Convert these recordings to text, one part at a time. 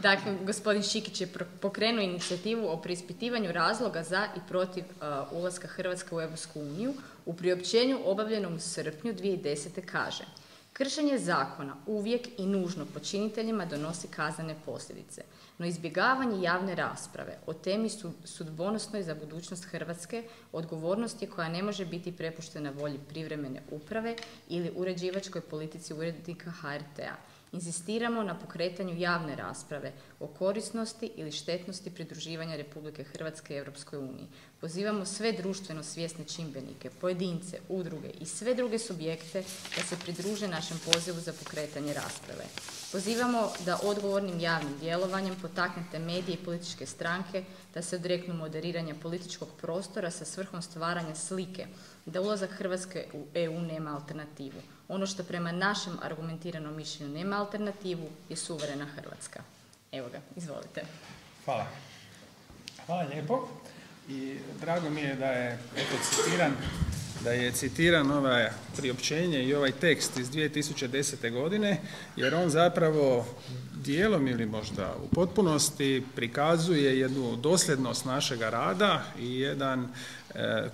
Dakle, gospodin Šikić je pokrenuo inicijativu o preispitivanju razloga za i protiv ulaska Hrvatske u Europsku uniju. U priopćenju obavljenom u srpnju 2010. kaže: kršenje zakona uvijek i nužno počiniteljima donosi kaznene posljedice, no izbjegavanje javne rasprave o temi sudbonosnoj za budućnost Hrvatske odgovornost je koja ne može biti prepuštena volji privremene uprave ili uređivačkoj politici urednika HRT-a. Inzistiramo na pokretanju javne rasprave o korisnosti ili štetnosti pridruživanja Republike Hrvatske Europskoj uniji. Pozivamo sve društveno svjesne čimbenike, pojedince, udruge i sve druge subjekte da se pridruže našem pozivu za pokretanje rasprave. Pozivamo da odgovornim javnim djelovanjem potaknete medije i političke stranke da se odreknu moderiranja političkog prostora sa svrhom stvaranja slike da ulazak Hrvatske u EU nema alternativu. Ono što prema našem argumentiranom mišljenju nema alternativu je suverena Hrvatska. Evo ga, izvolite. Hvala. Hvala lijepo. I drago mi je da je citiran ovaj priopćenje i ovaj tekst iz 2010. godine, jer on zapravo dijelom ili možda u potpunosti prikazuje jednu dosljednost našega rada i jedan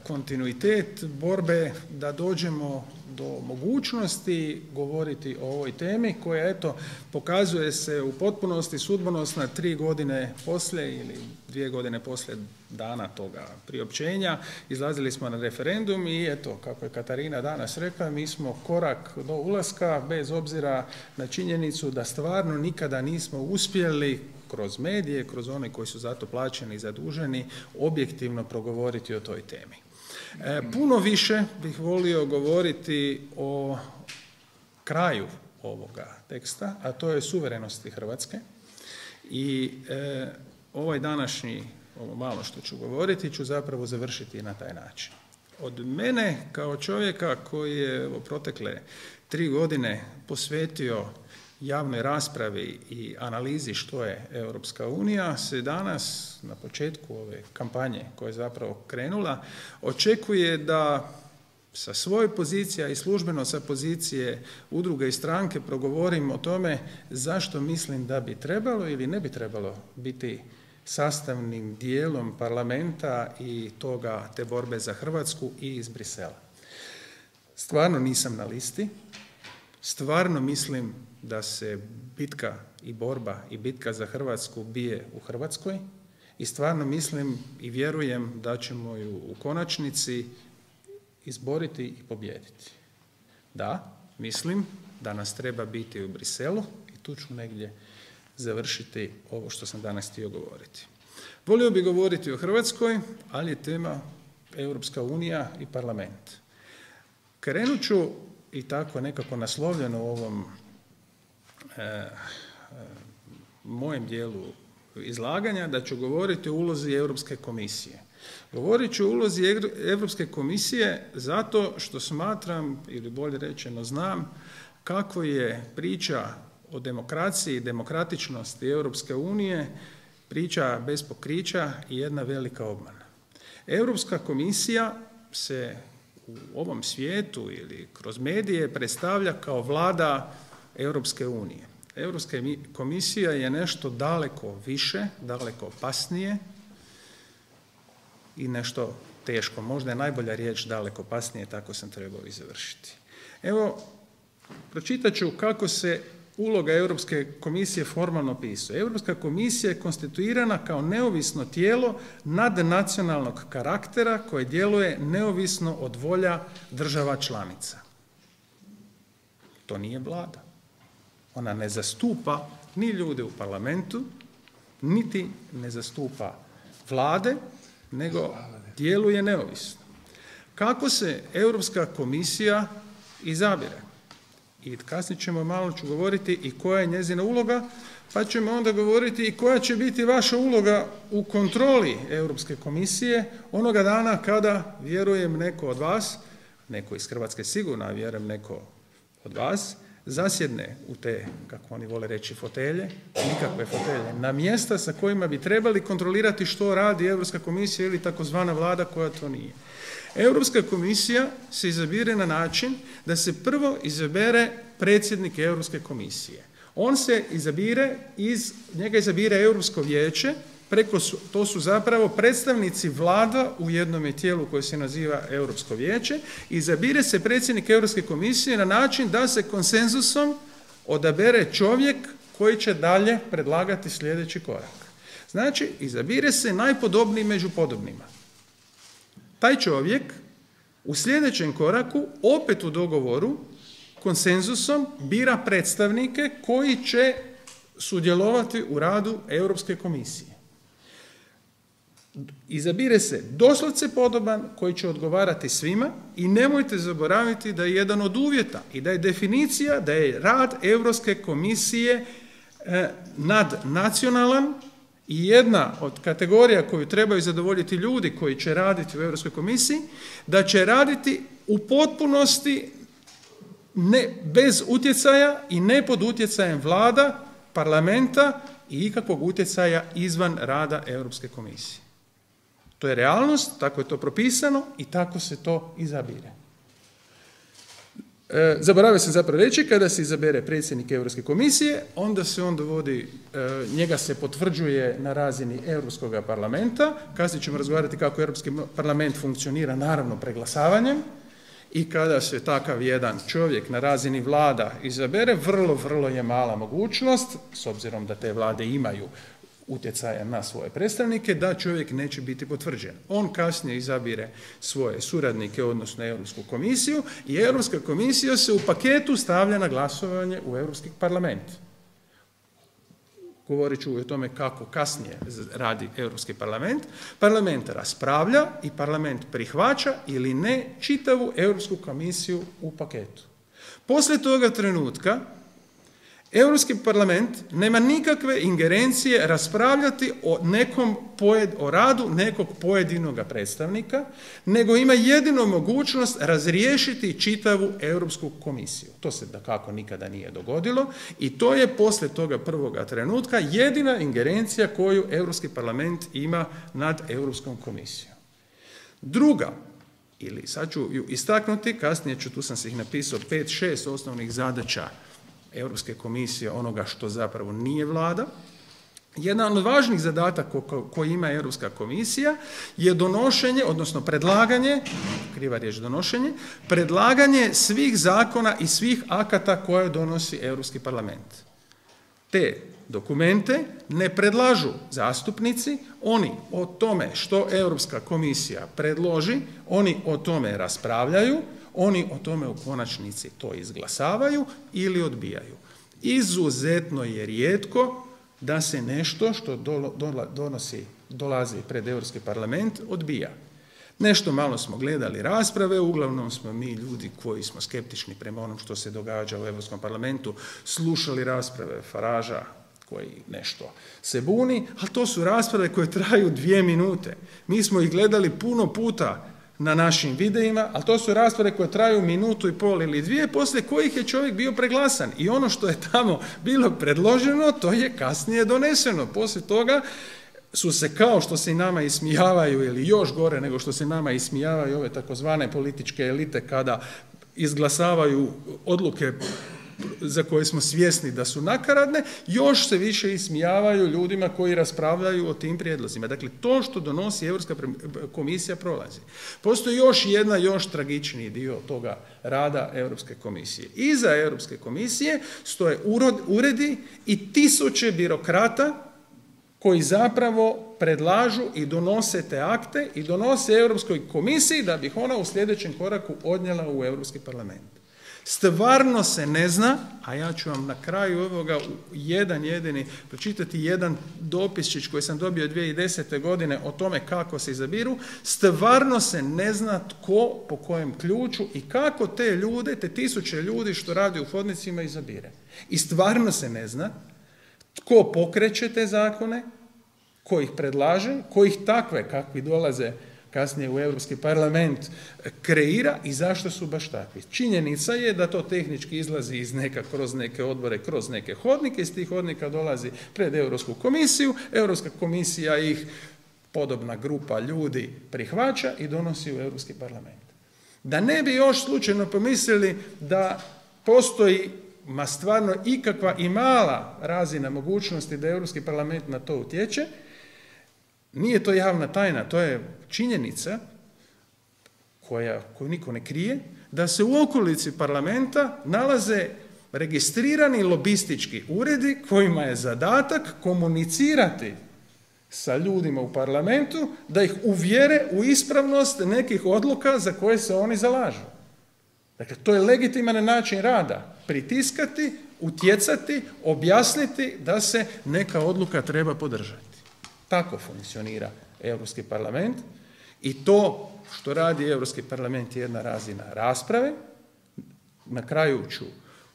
kontinuitet borbe da dođemo do mogućnosti govoriti o ovoj temi koja, eto, pokazuje se u potpunosti sudbonosna 3 godine poslije ili 2 godine poslije dana toga priopćenja. Izlazili smo na referendum i, eto, kako je Katarina danas rekla, mi smo korak do ulaska bez obzira na činjenicu da stvarno nikada nismo uspjeli kroz medije, kroz one koji su zato plaćeni i zaduženi, objektivno progovoriti o toj temi. Puno više bih volio govoriti o kraju ovoga teksta, a to je suverenosti Hrvatske. I ovaj današnji, ovo malo što ću govoriti, ću zapravo završiti na taj način. Od mene kao čovjeka koji je u protekle 3 godine posvetio javnoj raspravi i analizi što je Europska unija, se danas na početku ove kampanje koja je zapravo krenula očekuje da sa svoje pozicije i službeno sa pozicije udruge i stranke progovorim o tome zašto mislim da bi trebalo ili ne bi trebalo biti sastavnim dijelom parlamenta i te borbe za Hrvatsku i iz Brisela. Stvarno nisam na listi, stvarno mislim da se bitka i borba i bitka za Hrvatsku bije u Hrvatskoj i stvarno mislim i vjerujem da ćemo ju u konačnici izboriti i pobijediti. Da, mislim da nas treba biti u Briselu i tu ću negdje završiti ovo što sam danas htio govoriti. Volio bih govoriti o Hrvatskoj, ali je tema Europska unija i parlament. Krenut ću i tako nekako naslovljeno u ovom mojem dijelu izlaganja da ću govoriti o ulozi Europske komisije. Govorit ću o ulozi Europske komisije zato što smatram, ili bolje rečeno znam, kako je priča o demokraciji i demokratičnosti Europske unije priča bez pokrića i jedna velika obmana. Europska komisija se u ovom svijetu ili kroz medije predstavlja kao vlada Europske unije. Europska komisija je nešto daleko više, daleko opasnije i nešto teško. Možda je najbolja riječ daleko opasnije, tako sam trebao i završiti. Evo, pročitat ću kako se uloga Europske komisije formalno opisuje. Europska komisija je konstituirana kao neovisno tijelo nadnacionalnog karaktera koje djeluje neovisno od volja država članica. To nije vlada. Ona ne zastupa ni ljude u parlamentu, niti ne zastupa vlade, nego djeluje neovisno. Kako se Europska komisija izabire? I kasnije ćemo malo ću govoriti i koja je njezina uloga, pa ćemo onda govoriti i koja će biti vaša uloga u kontroli Europske komisije onoga dana kada, vjerujem, neko od vas, neko iz Hrvatske sigurno, a vjerujem neko od vas, zasjedne u te, kako oni vole reći, fotelje, nikakve fotelje, na mjesta sa kojima bi trebali kontrolirati što radi Europska komisija ili takozvana vlada koja to nije. Europska komisija se izabire na način da se prvo izabere predsjednik Europske komisije. On se njega izabire Europsko vijeće, to su zapravo predstavnici vlada u jednom tijelu koje se naziva Europsko vijeće, izabire se predsjednik Europske komisije na način da se konsenzusom odabere čovjek koji će dalje predlagati sljedeći korak. Znači, izabire se najpodobniji među podobnima. Taj čovjek u sljedećem koraku, opet u dogovoru, konsenzusom bira predstavnike koji će sudjelovati u radu Europske komisije. Izabire se doslovce podoban koji će odgovarati svima i nemojte zaboraviti da je jedan od uvjeta i da je definicija da je rad Europske komisije nadnacionalan i jedna od kategorija koju trebaju zadovoljiti ljudi koji će raditi u Europskoj komisiji, da će raditi u potpunosti bez utjecaja i ne pod utjecajem vlada, parlamenta i ikakvog utjecaja izvan rada Europske komisije. To je realnost, tako je to propisano i tako se to izabire. Zaboravio sam zapravo reći, kada se izabere predsjednik Europske komisije, onda se on dovodi, njega se potvrđuje na razini Europskog parlamenta, kasnije ćemo razgovarati kako Europski parlament funkcionira, naravno preglasavanjem, i kada se takav jedan čovjek na razini vlada izabere, vrlo je mala mogućnost, s obzirom da te vlade imaju utjecaja na svoje predstavnike, da čovjek neće biti potvrđen. On kasnije izabire svoje suradnike, odnosno Europsku komisiju, i Europska komisija se u paketu stavlja na glasovanje u Europski parlament. Govorit ću o tome kako kasnije radi Europski parlament. Parlament raspravlja i parlament prihvaća ili ne čitavu Europsku komisiju u paketu. Poslije toga trenutka Europski parlament nema nikakve ingerencije raspravljati o radu nekog pojedinog predstavnika, nego ima jedino mogućnost razriješiti čitavu Europsku komisiju. To se dakako nikada nije dogodilo i to je poslije toga prvoga trenutka jedina ingerencija koju Europski parlament ima nad Europskom komisijom. Druga, ili sad ću ju istaknuti, kasnije tu sam se ih napisao 5-6 osnovnih zadaća Europske komisije, onoga što zapravo nije vlada. Jedan od važnih zadataka koji ima Europska komisija je donošenje, odnosno predlaganje, kriva riječ donošenje, predlaganje svih zakona i svih akata koje donosi Europski parlament. Te dokumente ne predlažu zastupnici, oni o tome što Europska komisija predloži, oni o tome raspravljaju, oni o tome u konačnici to izglasavaju ili odbijaju. Izuzetno je rijetko da se nešto što dolazi pred Europski parlament odbija. Nešto malo smo gledali rasprave, uglavnom smo mi ljudi koji smo skeptični prema onom što se događa u Europskom parlamentu, slušali rasprave Faragea koji nešto se buni, ali to su rasprave koje traju 2 minute. Mi smo ih gledali puno puta na našim videima, ali to su rasprave koje traju 1,5 minutu ili 2, poslije kojih je čovjek bio preglasan. I ono što je tamo bilo predloženo, to je kasnije doneseno. Poslije toga su se, kao što se i nama ismijavaju, ili još gore nego što se nama ismijavaju ove takozvane političke elite kada izglasavaju odluke za koje smo svjesni da su nakaradne, još se više ismijavaju ljudima koji raspravljaju o tim prijedlozima. Dakle, to što donosi Europska komisija prolazi. Postoji još tragičniji dio toga rada Europske komisije. Iza Europske komisije stoje uredi i tisuće birokrata koji zapravo predlažu i donose te akte i donose Europskoj komisiji da bi ih ona u sljedećem koraku odnijela u Europski parlament. Stvarno se ne zna, a ja ću vam na kraju ovoga pročitati jedan dopisčić koji sam dobio 2010. godine o tome kako se izabiru. Stvarno se ne zna tko, po kojem ključu i kako te ljude, te tisuće ljudi što radi u hodnicima izabire. I stvarno se ne zna tko pokreće te zakone, ko ih predlaže, ko ih takve kakvi dolaze kasnije u Europski parlament kreira i zašto su baš takvi. Činjenica je da to tehnički izlazi kroz neke odbore, kroz neke hodnike, iz tih hodnika dolazi pred Europsku komisiju, Europska komisija ih, podobna grupa ljudi, prihvaća i donosi u Europski parlament. Da ne bi još slučajno pomislili da postoji ma stvarno ikakva i mala razina mogućnosti da Europski parlament na to utječe, nije to javna tajna, to je činjenica koju niko ne krije, da se u okolici parlamenta nalaze registrirani lobistički uredi kojima je zadatak komunicirati sa ljudima u parlamentu da ih uvjere u ispravnost nekih odluka za koje se oni zalažu. Dakle, to je legitiman način rada. Pritiskati, utjecati, objasniti da se neka odluka treba podržati. Tako funkcionira Europski parlament i to što radi Europski parlament je jedna razina rasprave. Na kraju ću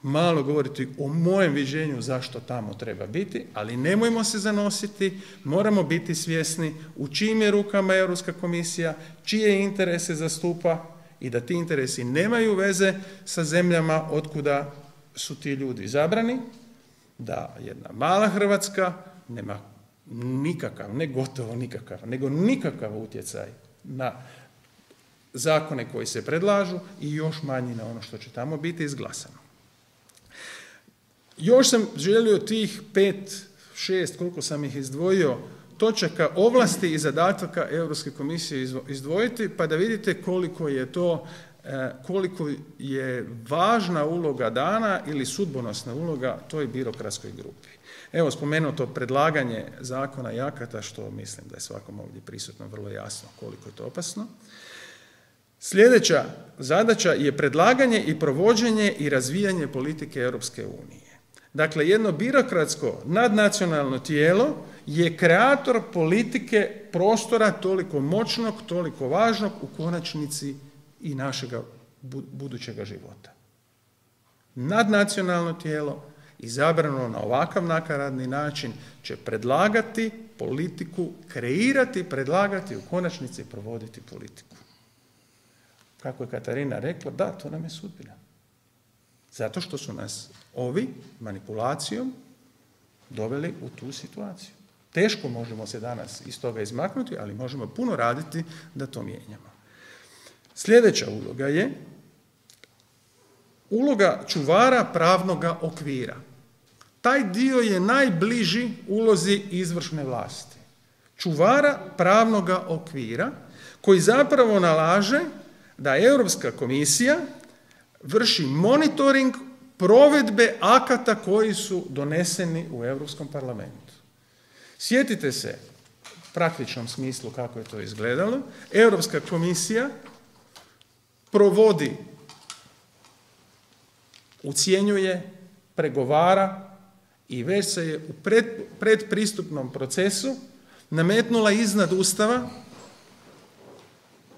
malo govoriti o mojem viđenju zašto tamo treba biti, ali nemojmo se zanositi, moramo biti svjesni u čijim je rukama Europska komisija, čije interese zastupa i da ti interesi nemaju veze sa zemljama otkuda su ti ljudi izabrani, da jedna mala Hrvatska nema nikakav, ne gotovo nikakav, nego nikakav utjecaj na zakone koji se predlažu i još manji na ono što će tamo biti izglasano. Još sam želio tih 5, 6, koliko sam ih izdvojio, točaka ovlasti i zadataka Europske komisije izdvojiti, pa da vidite koliko je važna uloga dana ili sudbonosna uloga toj birokratskoj grupi. Evo, spomenuto predlaganje zakona i akata, što mislim da je svakom ovdje prisutno vrlo jasno koliko je to opasno. Sljedeća zadaća je predlaganje i provođenje i razvijanje politike Europske unije. Dakle, jedno birokratsko nadnacionalno tijelo je kreator politike prostora toliko moćnog, toliko važnog u konačnici i našega budućega života. Nadnacionalno tijelo, izabrano na ovakav nakaradni način, će predlagati politiku, kreirati, predlagati, u konačnici provoditi politiku. Kako je Katarina rekla, da, to nam je sudbina. Zato što su nas ovi manipulacijom doveli u tu situaciju. Teško možemo se danas iz toga izmaknuti, ali možemo puno raditi da to mijenjamo. Sljedeća uloga je uloga čuvara pravnoga okvira. Taj dio je najbliži ulozi izvršne vlasti. Čuvara pravnoga okvira koji zapravo nalaže da Europska komisija vrši monitoring provedbe akata koji su doneseni u Europskom parlamentu. Sjetite se u praktičnom smislu kako je to izgledalo. Europska komisija provodi, ucjenjuje, pregovara i već se je u predpristupnom procesu nametnula iznad Ustava,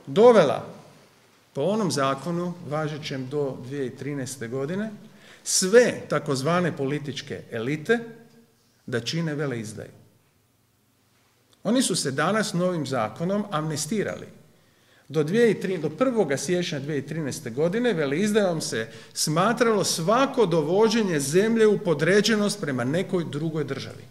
dovela po onom zakonu važećem do 2013. godine sve takozvane političke elite da čine veleizdaju. Oni su se danas novim zakonom amnestirali. Do 1. siječnja 2013. godine veleizdajom se smatralo svako dovođenje zemlje u podređenost prema nekoj drugoj državi.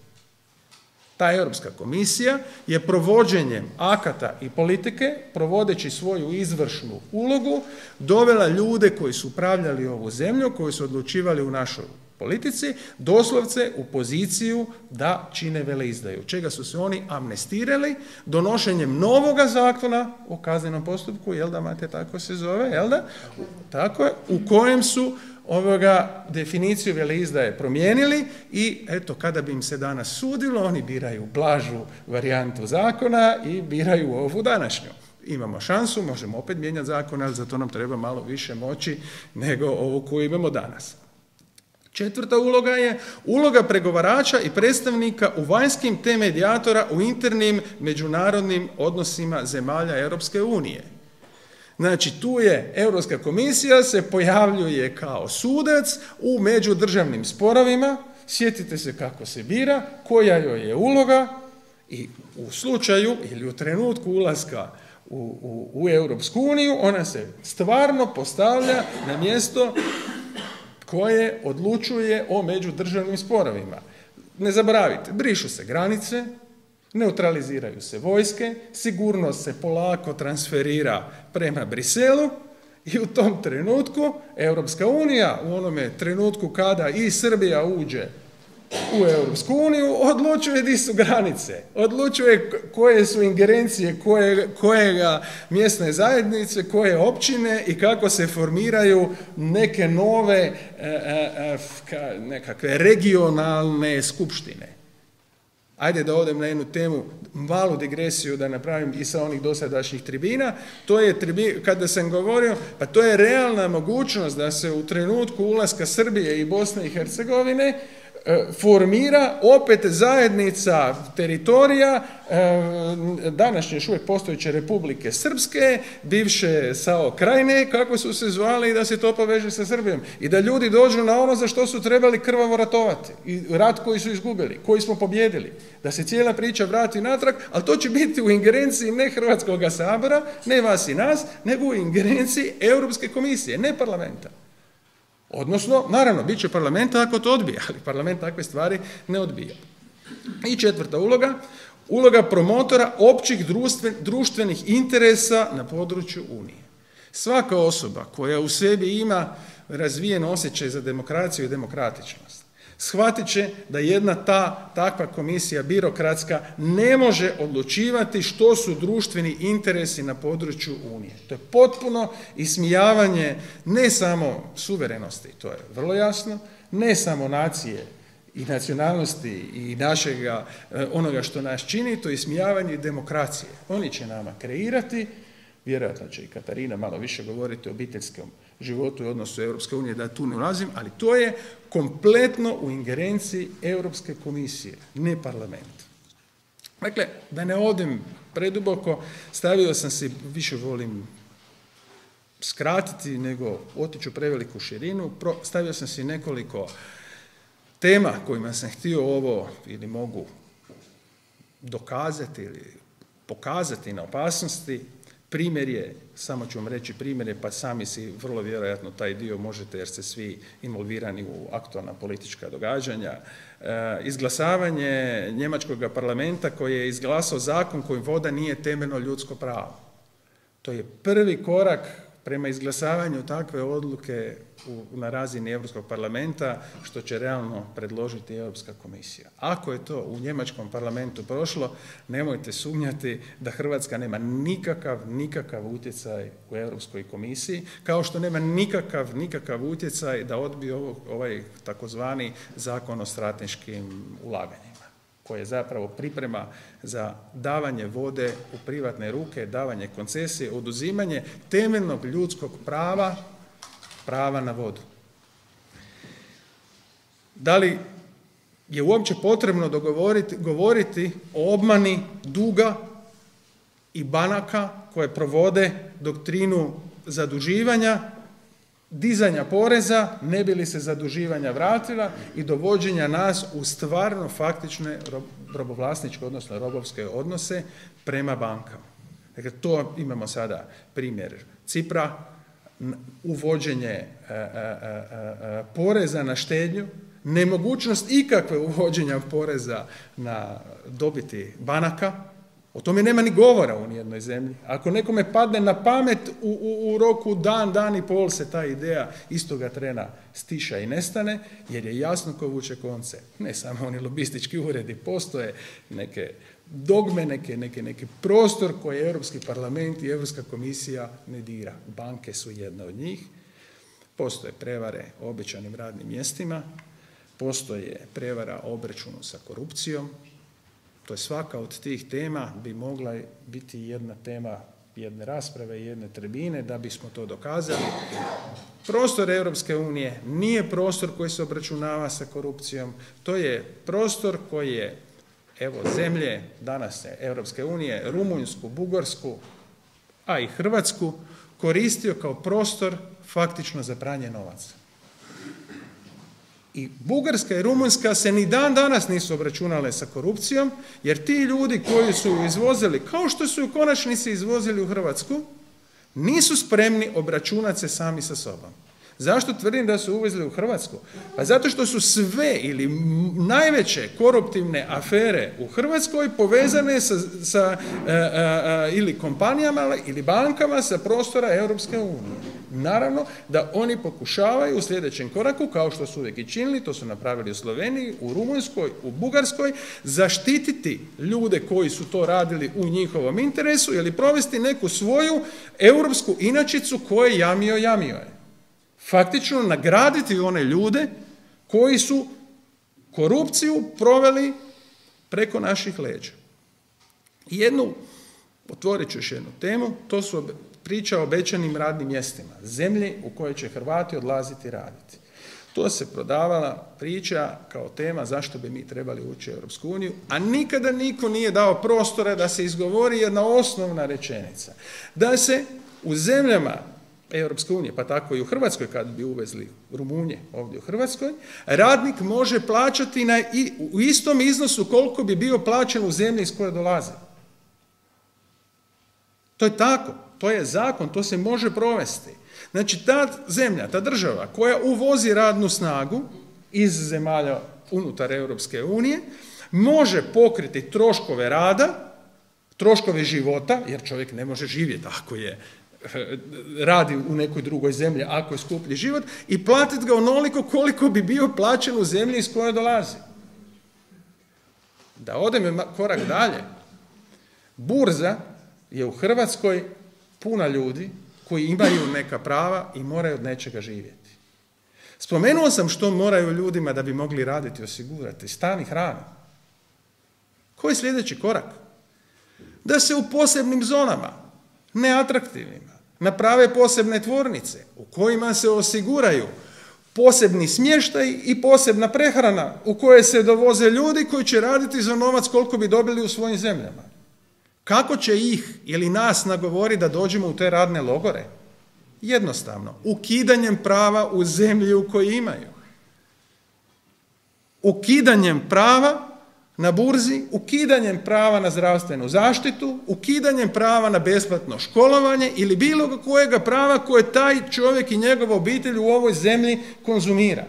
Ta Europska komisija je provođenjem akata i politike, provodeći svoju izvršnu ulogu, dovela ljude koji su upravljali ovu zemlju, koji su odlučivali u našoj politici, doslovce u poziciju da čine veleizdaju. Čega su se oni amnestirali donošenjem novoga zakona o kaznenom postupku, jel da, Mate, tako se zove, jel da? Tako je, u kojem su definiciju veleizdaje promijenili i eto, kada bi im se danas sudilo, oni biraju blažu varijantu zakona i biraju ovu današnju. Imamo šansu, možemo opet mijenjati zakon, ali za to nam treba malo više moći nego ovu koju imamo danas. Četvrta uloga je uloga pregovarača i predstavnika u vanjskim te medijatora u internim međunarodnim odnosima zemalja Europske unije. Znači, tu je Europska komisija se pojavljuje kao sudac u međudržavnim sporovima. Sjetite se kako se bira, koja joj je uloga i u slučaju ili u trenutku ulaska u Europsku uniju ona se stvarno postavlja na mjesto koje odlučuje o međudržavnim sporovima. Ne zaboravite, brišu se granice, neutraliziraju se vojske, sigurnost se polako transferira prema Briselu I u tom trenutku Europska unija, u onome trenutku kada i Srbija uđe u Europsku uniju, odlučuje di su granice, odlučuje koje su ingerencije, koje mjesne zajednice, koje općine i kako se formiraju neke nove nekakve regionalne skupštine. Ajde da odem na jednu temu, malu digresiju da napravim i sa onih dosadašnjih tribina. To je, kada sam govorio, pa to je realna mogućnost da se u trenutku ulaska Srbije i Bosne i Hercegovine formira opet zajednica teritorija današnje još uvijek postojeće Republike Srpske, bivše SAO Krajine, kako su se zvali, i da se to poveže sa Srbijom. I da ljudi dođu na ono za što su trebali krvavo ratovati. I rat koji su izgubili, koji smo pobjedili. Da se cijela priča vrati natrag, ali to će biti u ingerenciji ne Hrvatskog sabora, ne vas i nas, nego u ingerenciji Europske komisije, ne parlamenta. Odnosno, naravno, bit će parlamenta ako to odbija, ali parlament takve stvari ne odbija. I četvrta uloga, uloga promotora općih društvenih interesa na području Unije. Svaka osoba koja u sebi ima razvijen osjećaj za demokraciju i demokratičnost, shvatit će da jedna takva komisija birokratska ne može odlučivati što su društveni interesi na području Unije. To je potpuno ismijavanje ne samo suverenosti, to je vrlo jasno, ne samo nacije i nacionalnosti i našega, onoga što nas čini, to je ismijavanje demokracije. Oni će nama kreirati, vjerojatno će i Katarina malo više govoriti o obiteljskom životu i odnosu Europske unije, da tu ne ulazim, ali to je kompletno u ingerenciji Europske komisije, ne parlamenta. Dakle, da ne odem preduboko, stavio sam si, više volim skratiti nego otići u preveliku širinu, stavio sam si nekoliko tema kojima sam htio ovo ili mogu dokazati ili pokazati na opasnosti. Primjer je, samo ću vam reći primjere, pa sami si vrlo vjerojatno taj dio možete jer ste svi involvirani u aktualna politička događanja. Izglasavanje njemačkog parlamenta koji je izglasao zakon kojim voda nije temeljno ljudsko pravo. To je prvi korak prema izglasavanju takve odluke na razini Europskog parlamenta, što će realno predložiti Europska komisija. Ako je to u njemačkom parlamentu prošlo, nemojte sumnjati da Hrvatska nema nikakav utjecaj u Europskoj komisiji, kao što nema nikakav utjecaj da odbije ovaj takozvani zakon o strateškim ulaganjima, koji je zapravo priprema za davanje vode u privatne ruke, davanje koncesije, oduzimanje temeljnog ljudskog prava na vodu. Da li je uopće potrebno govoriti o obmani duga i banaka koje provode doktrinu zaduživanja, dizanja poreza, ne bi li se zaduživanja vratila i dovođenja nas u stvarno faktične robovlasničke, odnosno robovske odnose prema bankama. Dakle, to imamo sada primjer Cipra, uvođenje poreza na štednju, nemogućnost ikakve uvođenja poreza na dobiti banaka. O tome nema ni govora u nijednoj zemlji. Ako nekome padne na pamet u roku dan i pol se ta ideja istoga trena stiša i nestane, jer je jasno ko vuče konce. Ne samo oni lobistički uredi, postoje neke dogme, neki prostor koji Europski parlament i Europska komisija ne dira. Banke su jedna od njih. Postoje prevare o obećanim radnim mjestima, postoje prevara o obračunu sa korupcijom. To je svaka od tih tema bi mogla biti jedna tema jedne rasprave i jedne tribine da bismo to dokazali. Prostor Europske unije nije prostor koji se obračunava sa korupcijom, to je prostor koji je, evo, zemlje danas Europske unije, Rumunjsku, Bugarsku, a i Hrvatsku, koristio kao prostor faktično za pranje novaca. I Bugarska i Rumunjska se ni dan danas nisu obračunale sa korupcijom, jer ti ljudi koji su izvozili, kao što su u konačnici izvozili u Hrvatsku, nisu spremni obračunati se sami sa sobom. Zašto tvrdim da su uvezli u Hrvatsku? Pa zato što su sve ili najveće koruptivne afere u Hrvatskoj povezane sa ili kompanijama ili bankama sa prostora Europske unije. naravno da oni pokušavaju u sljedećem koraku, kao što su uvijek i činili, to su napravili u Sloveniji, u Rumunjskoj, u Bugarskoj, zaštititi ljude koji su to radili u njihovom interesu ili provesti neku svoju europsku inačicu koje jamio je. Faktično nagraditi one ljude koji su korupciju proveli preko naših leđa. Otvorit ću još jednu temu, to su priča o obećanim radnim mjestima, zemlji u kojoj će Hrvati odlaziti raditi. To se prodavala priča kao tema zašto bi mi trebali ući u Europsku uniju, a nikada niko nije dao prostora da se izgovori jedna osnovna rečenica. Da se u zemljama Europske unije, pa tako i u Hrvatskoj kad bi uvezli Rumunje ovdje u Hrvatskoj, radnik može plaćati u istom iznosu koliko bi bio plaćen u zemlji iz koje dolazi. To je tako, to je zakon, to se može provesti. Znači ta zemlja, ta država koja uvozi radnu snagu iz zemalja unutar Europske unije može pokriti troškove rada, troškove života, jer čovjek ne može živjeti ako radi u nekoj drugoj zemlji, ako je skuplji život, i platiti ga onoliko koliko bi bio plaćen u zemlji iz koje dolazi. Da odem korak dalje, burza je u Hrvatskoj puna ljudi koji imaju neka prava i moraju od nečega živjeti. Spomenuo sam što moraju ljudima da bi mogli raditi, osigurati stan i hranu. Koji je sljedeći korak? Da se u posebnim zonama, neatraktivnima, naprave posebne tvornice u kojima se osiguraju posebni smještaj i posebna prehrana u koje se dovoze ljudi koji će raditi za novac koliko bi dobili u svojim zemljama. Kako će ih ili nas nagovori da dođemo u te radne logore? Jednostavno, ukidanjem prava u zemlji u kojoj imaju. Ukidanjem prava na burzi, ukidanjem prava na zdravstvenu zaštitu, ukidanjem prava na besplatno školovanje ili bilo kojega prava koje taj čovjek i njegova obitelj u ovoj zemlji konzumira.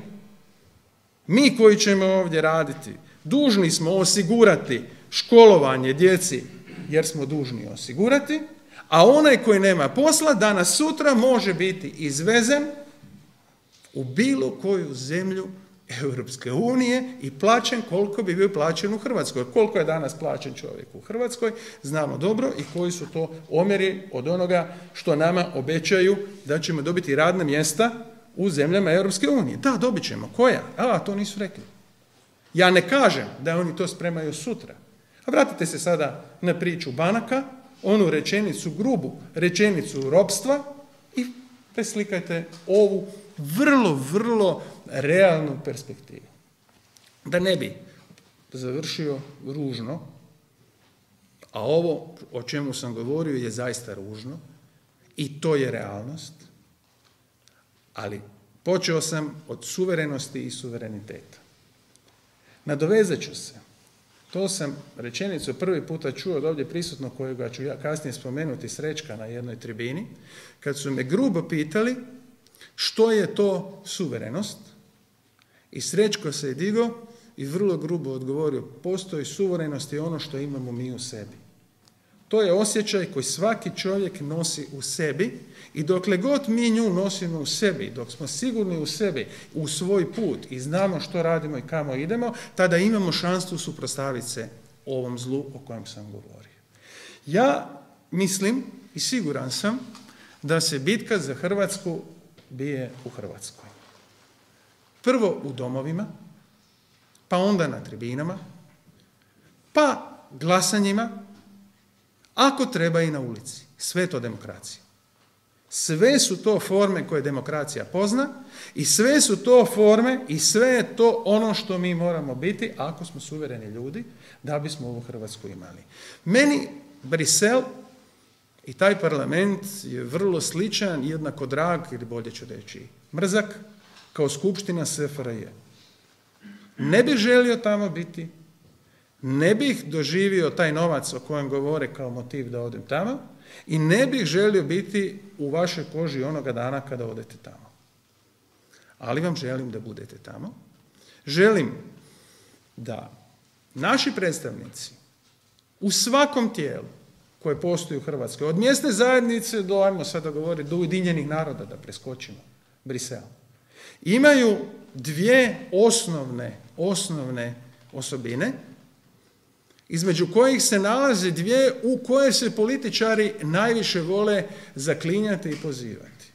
Mi koji ćemo ovdje raditi, dužni smo osigurati školovanje djeci jer smo dužni osigurati, a onaj koji nema posla danas sutra može biti izvezen u bilo koju zemlju Europske unije i plaćen koliko bi bio plaćen u Hrvatskoj. Koliko je danas plaćen čovjek u Hrvatskoj, znamo dobro i koji su to omjeri od onoga što nama obećaju da ćemo dobiti radna mjesta u zemljama Europske unije. Da, dobit ćemo. Koja? To nisu rekli. Ja ne kažem da oni to spremaju sutra. A vratite se sada na priču banaka, onu rečenicu, grubu rečenicu ropstva i preslikajte ovu vrlo, vrlo realnu perspektivu. Da ne bi završio ružno, a ovo o čemu sam govorio je zaista ružno i to je realnost, ali počeo sam od suverenosti i suvereniteta. Nadovezat ću se. To sam rečenicu prvi puta čuo od ovdje prisutnog, kojega ću ja kasnije spomenuti, Srećka na jednoj tribini, kad su me grubo pitali što je to suverenost, i Srećko se je digao i vrlo grubo odgovorio: postoji suverenost i ono što imamo mi u sebi. To je osjećaj koji svaki čovjek nosi u sebi i dokle god mi nju nosimo u sebi, dok smo sigurni u sebi, u svoj put i znamo što radimo i kamo idemo, tada imamo šansu suprotstaviti se ovom zlu o kojem sam govorio. Ja mislim i siguran sam da se bitka za Hrvatsku bije u Hrvatskoj. Prvo u domovima, pa onda na tribinama, pa glasanjima, ako treba i na ulici. Sve je to demokracija. Sve su to forme koje demokracija pozna i sve su to forme i sve je to ono što mi moramo biti ako smo suvereni ljudi da bismo ovu Hrvatsku imali. Meni Brisel i taj parlament je vrlo sličan, jednako drag, ili bolje ću reći mrzak, kao skupština SFRJ. Ne bih želio tamo biti, ne bih doživio taj novac o kojem govore kao motiv da odem tamo i ne bih želio biti u vašoj koži onoga dana kada odete tamo. Ali vam želim da budete tamo. Želim da naši predstavnici u svakom tijelu koje postoji u Hrvatskoj. Od mjesne zajednice do, ajmo sada govoriti, do Ujedinjenih naroda, da preskočimo Brisel. Imaju dvije osnovne osobine, između kojih se nalaze dvije u koje se političari najviše vole zaklinjati i pozivati.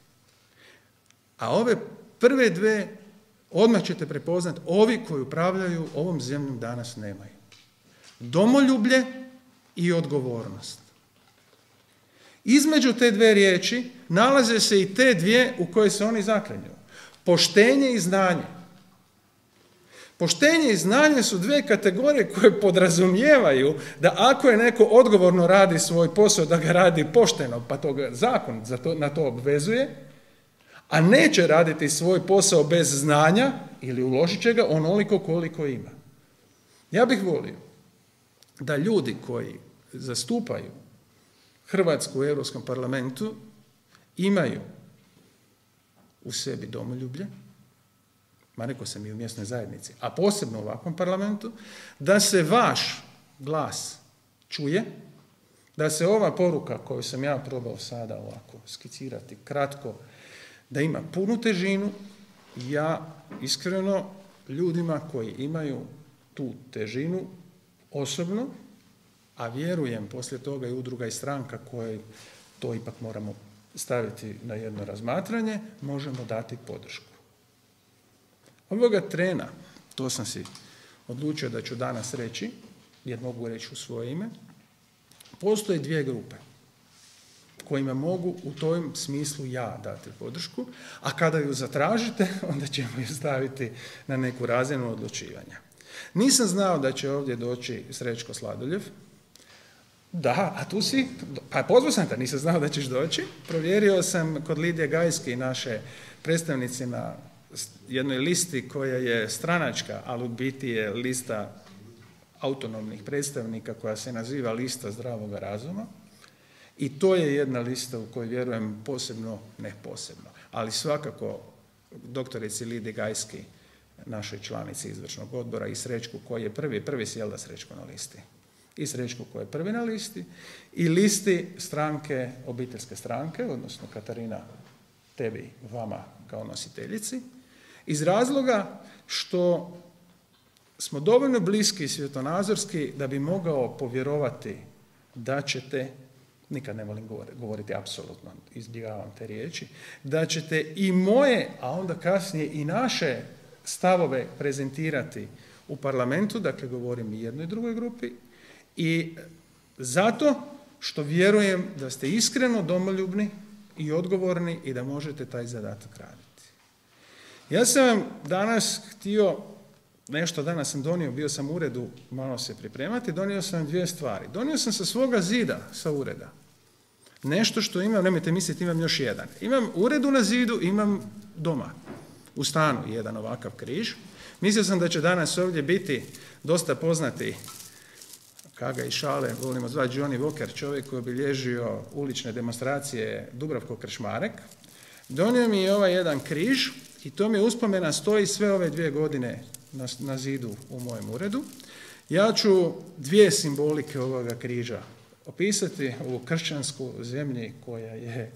A ove prve dve, odmah ćete prepoznati, ovi koji upravljaju ovom zemljom danas nemaju. Domoljublje i odgovornost. Između te dve riječi nalaze se i te dvije u koje se oni zaklinju. Poštenje i znanje. Poštenje i znanje su dvije kategorije koje podrazumijevaju da ako je neko odgovorno radi svoj posao, da ga radi pošteno, pa to ga zakon na to obvezuje, a neće raditi svoj posao bez znanja ili uložit će ga onoliko koliko ima. Ja bih volio da ljudi koji zastupaju Hrvatsku u Europskom parlamentu imaju u sebi domoljublje, ma rekao sam i u mjesnoj zajednici, a posebno u ovakvom parlamentu, da se vaš glas čuje, da se ova poruka koju sam ja probao sada ovako skicirati kratko, da ima punu težinu. Ja iskreno ljudima koji imaju tu težinu osobno, a vjerujem poslije toga i udruga i stranka koje to ipak moramo staviti na jedno razmatranje, možemo dati podršku. Ovoga trena, to sam si odlučio da ću danas reći, jer mogu reći u svoje ime, postoje dvije grupe kojima mogu u tom smislu ja dati podršku, a kada ju zatražite, onda ćemo ju staviti na neku razinu odlučivanja. Nisam znao da će ovdje doći Srećko Sladoljev. Da, a tu si, pa pozvao sam te, nisam znao da ćeš doći. Provjerio sam kod Lidije Gajske, naše predstavnice, na jednoj listi koja je stranačka, ali u biti je lista autonomnih predstavnika koja se naziva lista zdravoga razuma. I to je jedna lista u kojoj vjerujem posebno, ne posebno, ali svakako doktorici Lidiji Gajski, našoj članici izvršnog odbora, i Srećku koji je prvi sjela Srećko na listi. I Srećku koji je prvi na listi, i listi stranke, obiteljske stranke, odnosno Katarina, tebi, vama kao nositeljici, iz razloga što smo dovoljno bliski svjetonazorski da bi mogao povjerovati da ćete, nikad ne volim govoriti apsolutno, izbjegavam te riječi, da ćete i moje, a onda kasnije i naše stavove prezentirati u parlamentu, dakle govorim i jednoj i drugoj grupi, i zato što vjerujem da ste iskreno domoljubni i odgovorni i da možete taj zadatak raditi. Ja sam vam danas htio, nešto danas sam donio, bio sam u uredu malo se pripremati, donio sam dvije stvari. Donio sam sa svoga zida, sa ureda, nešto što imam, nemojte misliti, imam još jedan. Imam u uredu na zidu, imam doma, u stanu, jedan ovakav križ. Mislio sam da će danas ovdje biti dosta poznati, Kaga i šale, volimo zvati Johnny Walker, čovjek koji je obilježio ulične demonstracije Dubravko Krešmarek. Donio mi je ovaj jedan križ i to mi je uspomena, stoji sve ove 2 godine na zidu u mojem uredu. Ja ću dvije simbolike ovoga križa opisati. U kršćansku zemlji koja je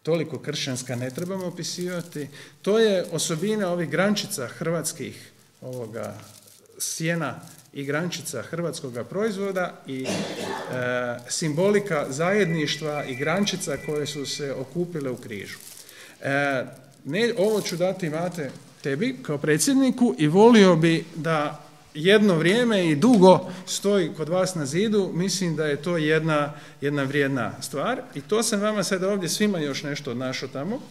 toliko kršćanska ne trebamo opisivati. To je osobina ovih grančica hrvatskih ovoga sjena i grančica hrvatskoga proizvoda i simbolika zajedništva i grančica koje su se okupile u križu. Ovo ću dati, Mate, tebi kao predsjedniku i volio bi da jedno vrijeme i dugo stoji kod vas na zidu. Mislim da je to jedna vrijedna stvar i to sam vama sada ovdje svima još nešto odnašao tamo.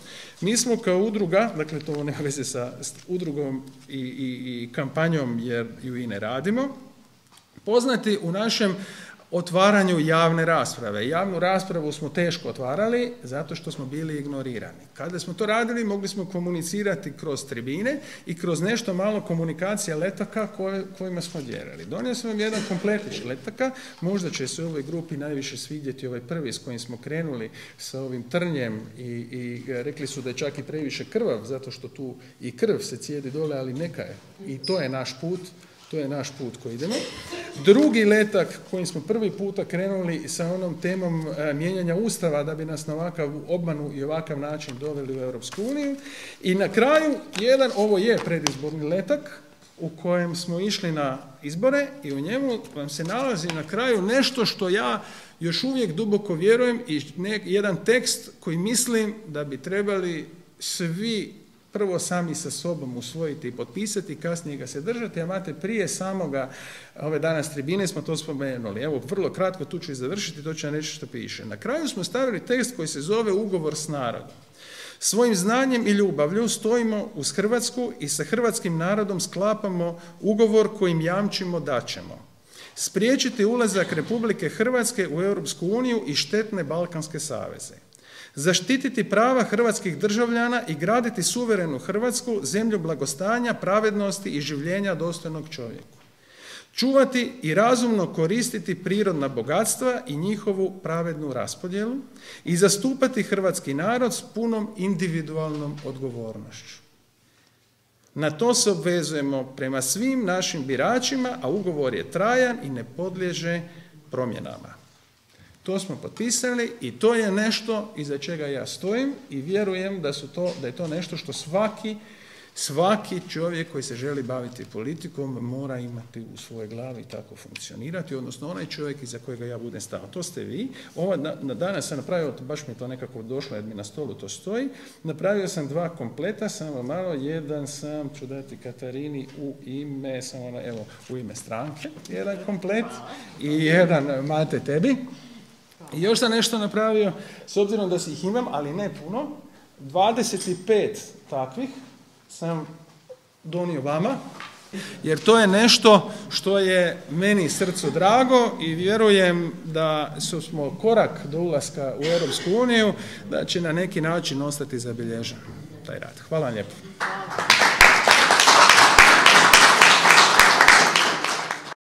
Mi smo kao udruga, dakle to nema veze sa udrugom i kampanjom jer ju i ne radimo, poznati u našem otvaranju javne rasprave. Javnu raspravu smo teško otvarali zato što smo bili ignorirani. Kada smo to radili, mogli smo komunicirati kroz tribine i kroz nešto malo komunikacija letaka kojima smo dijelili. Donio sam vam jedan kompletić letaka, možda će se u ovoj grupi najviše svidjeti ovaj prvi s kojim smo krenuli sa ovim trnjem i rekli su da je čak i previše krvav, zato što tu i krv se cijedi dole, ali neka je. I to je naš put. To je naš put koji idemo. Drugi letak kojim smo prvi puta krenuli sa onom temom mijenjanja Ustava da bi nas na ovakav obmanu i ovakav način doveli u Europsku uniju. I na kraju, ovo je predizborni letak u kojem smo išli na izbore i u njemu vam se nalazi na kraju nešto što ja još uvijek duboko vjerujem i jedan tekst koji mislim da bi trebali svi prvo sami sa sobom usvojiti i potpisati, kasnije ga se držati, a imate prije samoga, ove danas tribine smo to spomenuli. Evo, vrlo kratko, tu ću i završiti, to ću vam reći što piše. Na kraju smo stavili tekst koji se zove Ugovor s narodom. Svojim znanjem i ljubavlju stojimo uz Hrvatsku i sa hrvatskim narodom sklapamo ugovor kojim jamčimo da ćemo spriječiti ulazak Republike Hrvatske u Europsku uniju i štetne balkanske saveze, zaštititi prava hrvatskih državljana i graditi suverenu Hrvatsku, zemlju blagostanja, pravednosti i življenja dostojnog čovjeku, čuvati i razumno koristiti prirodna bogatstva i njihovu pravednu raspodjelu i zastupati hrvatski narod s punom individualnom odgovornošću. Na to se obvezujemo prema svim našim biračima, a ugovor je trajan i ne podliježe promjenama. To smo potpisali i to je nešto iza čega ja stojim i vjerujem da je to nešto što svaki čovjek koji se želi baviti politikom mora imati u svojoj glavi i tako funkcionirati, odnosno onaj čovjek iza kojega ja budem stao. To ste vi. Danas sam napravio, baš mi je to nekako došlo jer mi na stolu to stoji, napravio sam 2 kompleta, samo malo, jedan sam ću dati Katarini u ime stranke, jedan komplet i jedan Mate tebi. I još sam nešto napravio, s obzirom da si ih imam, ali ne puno, 25 takvih sam donio vama, jer to je nešto što je meni srcu drago i vjerujem da smo korak do ulaska u Europsku uniju, da će na neki način ostati zabilježen taj rad. Hvala vam lijepo.